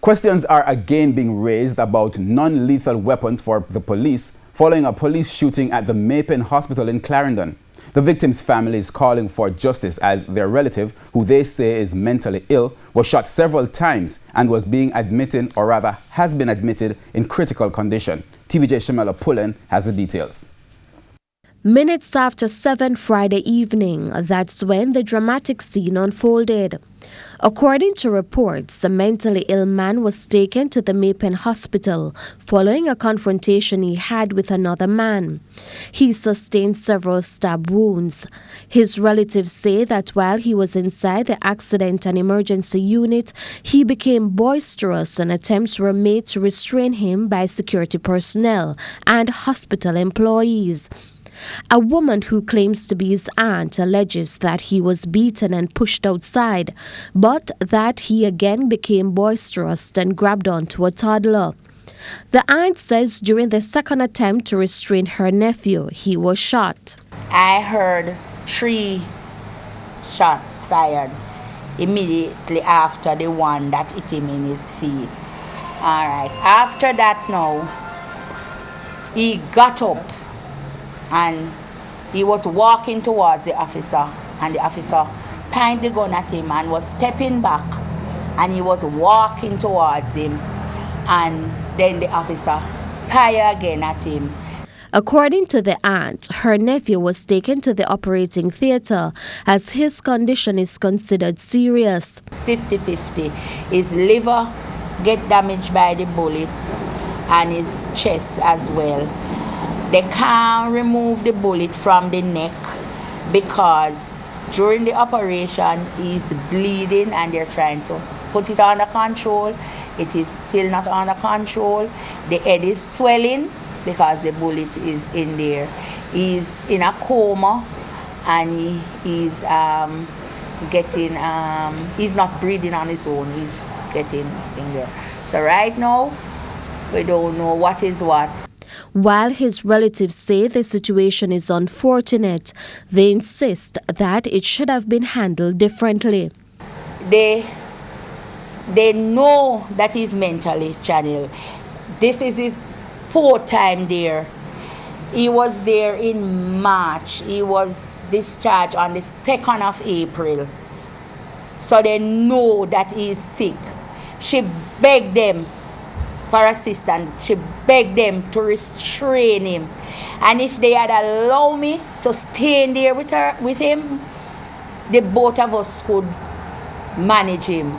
Questions are again being raised about non-lethal weapons for the police following a police shooting at the Mapen Hospital in Clarendon. The victim's family is calling for justice as their relative, who they say is mentally ill, was shot several times and was being admitted, or rather has been admitted, in critical condition. TVJ Shamela Pullen has the details. Minutes after 7 Friday evening, that's when the dramatic scene unfolded. According to reports, a mentally ill man was taken to the Mapen Hospital following a confrontation he had with another man. He sustained several stab wounds. His relatives say that while he was inside the accident and emergency unit, he became boisterous and attempts were made to restrain him by security personnel and hospital employees. A woman who claims to be his aunt alleges that he was beaten and pushed outside, but that he again became boisterous and grabbed onto a toddler. The aunt says during the second attempt to restrain her nephew, he was shot. I heard 3 shots fired immediately after the one that hit him in his feet. All right. After that now, he got up and he was walking towards the officer, and the officer pointed the gun at him and was stepping back, and he was walking towards him, and then the officer fired again at him. According to the aunt, her nephew was taken to the operating theater as his condition is considered serious. It's 50-50. His liver get damaged by the bullet and his chest as well. They can't remove the bullet from the neck because during the operation he's bleeding and they're trying to put it under control. It is still not under control. The head is swelling because the bullet is in there. He's in a coma and he's he's not breathing on his own. He's getting in there. So right now, we don't know what is what. While his relatives say the situation is unfortunate, they insist that it should have been handled differently. They know that he's mentally channeled. This is his 4th time there. He was there in March. He was discharged on the 2nd of April. So they know that he's sick. She begged them for assistance. She begged them to restrain him. And if they had allowed me to stay in there with him, the both of us could manage him.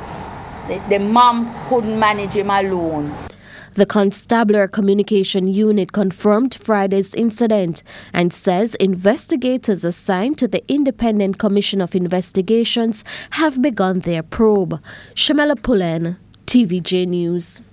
The mom couldn't manage him alone. The Constabulary Communication Unit confirmed Friday's incident and says investigators assigned to the Independent Commission of Investigations have begun their probe. Shamela Pullen, TVJ News.